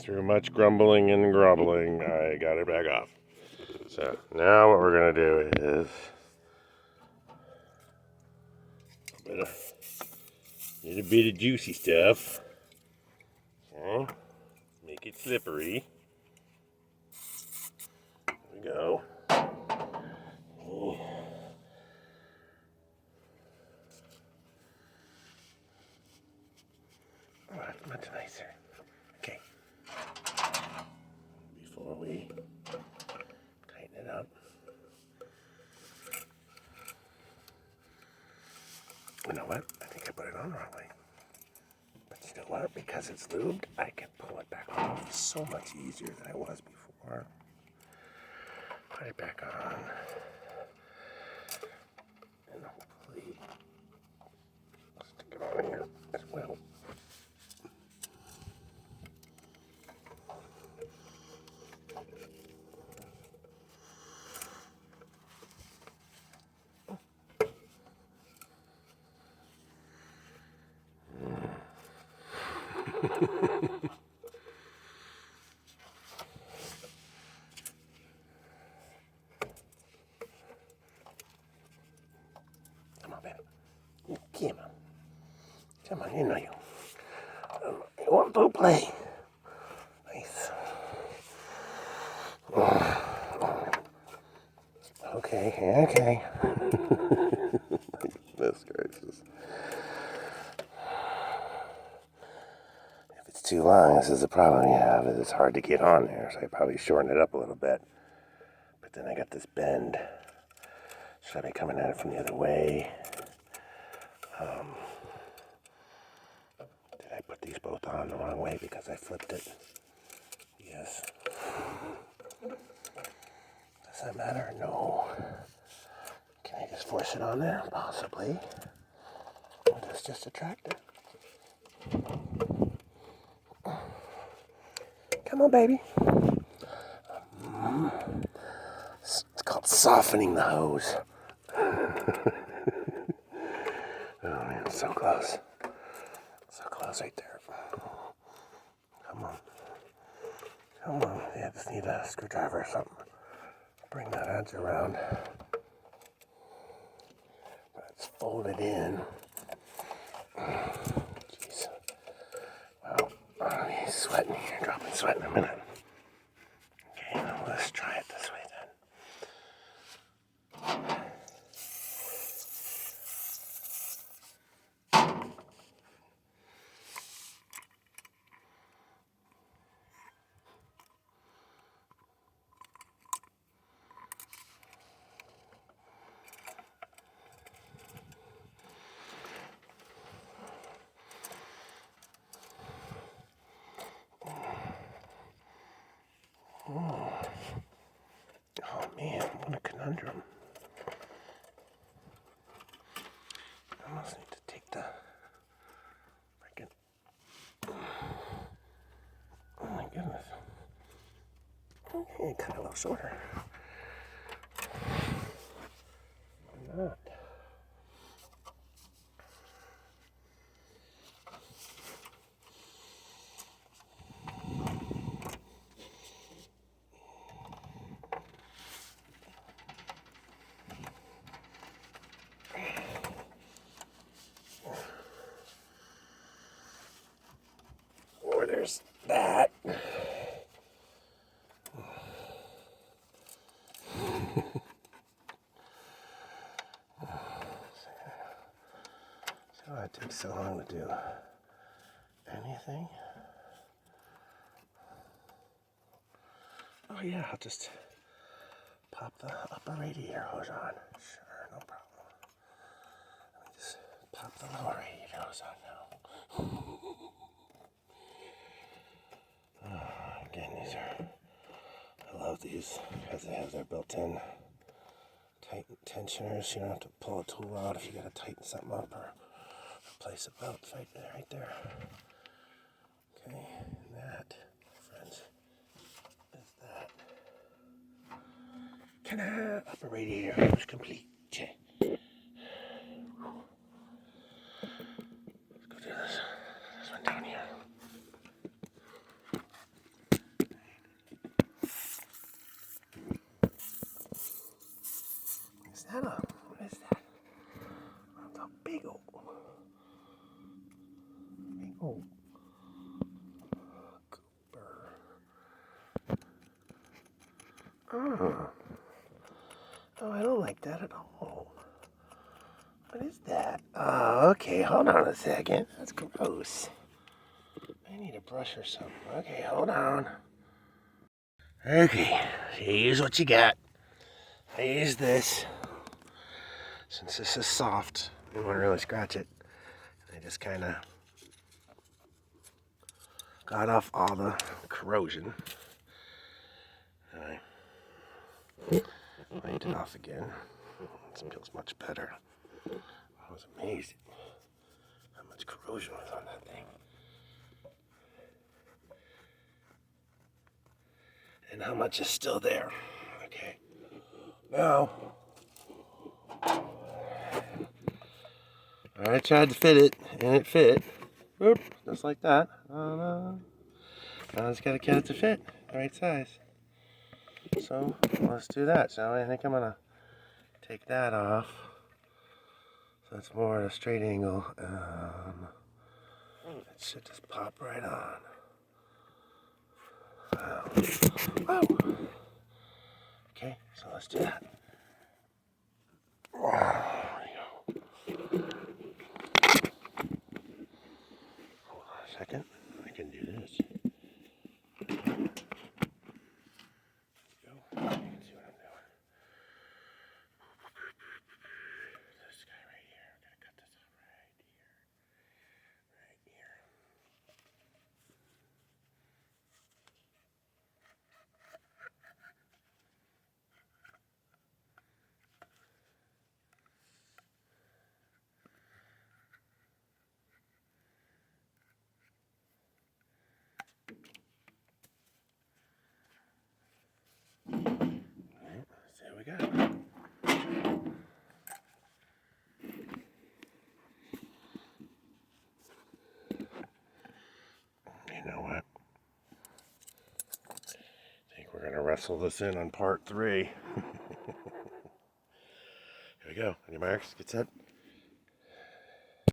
Through much grumbling and grumbling, I got it back off. So now what we're gonna do is a little bit of juicy stuff. Okay, make it slippery. There we go. Oh, that's much nicer. Okay. Before we tighten it up. You know what? I think I put it on wrongly. But you know what? Because it's lubed, I can pull it back off so much easier than I was before. Put it back on. And hopefully stick it on here as well. Come on, baby. Come on. Come on, you know you. You want to play. Nice. Okay, okay. This gracious. If it's too long, this is the problem you have, is it's hard to get on there, so I probably shorten it up a little bit. But then I got this bend. Should I be coming at it from the other way? Did I put these both on the wrong way because I flipped it? Yes. Does that matter? No. Can I just force it on there? Possibly. Or does just attract it? Come on, baby. It's called softening the hose. Oh man, so close. So close right there. Come on. Come on. Yeah, just need a screwdriver or something. Bring that edge around. Let's fold it in. Jeez. Well, he's sweating here. Dropping sweat in a minute. Okay, now let's try it this way then. Oh man, what a conundrum. I almost need to take the freaking. Oh my goodness. Okay, cut it a little shorter. Why not? Or there's that. So it takes so long to do anything. Oh yeah, I'll just pop the upper radiator hose on. Sure, no problem. Let me just pop the lower radiator hose on now. Again, these are, I love these because they have their built-in tighten tensioners. You don't have to pull a tool out if you got to tighten something up or replace a belt. Right there. Okay, and that, friends, is that. Ta-da! Upper radiator hose complete. Okay. Let's go do this one down here. Oh. Oh, I don't like that at all. What is that? Oh, okay, hold on a second. That's gross. I need a brush or something. Okay, hold on. Okay, here's what you got. I use this. Since this is soft, you won't really scratch it. I just kind of got off all the corrosion. I wiped it off again. This feels much better. I was amazed how much corrosion was on that thing. And how much is still there. Okay. Now, I tried to fit it, and it fit. Boop, just like that. Now I just gotta get it to fit the right size. So let's do that. So I think I'm gonna take that off. So it's more at a straight angle. It should just pop right on. Wow. Okay, so let's do that. There you go. Hold on a second. I can do this. There you go. You can see what I'm doing. This guy right here. I'm gonna cut this off right here. Right here. Alright, so there we go. You know what? I think we're gonna wrestle this in on part 3. Here we go. On your marks, get set.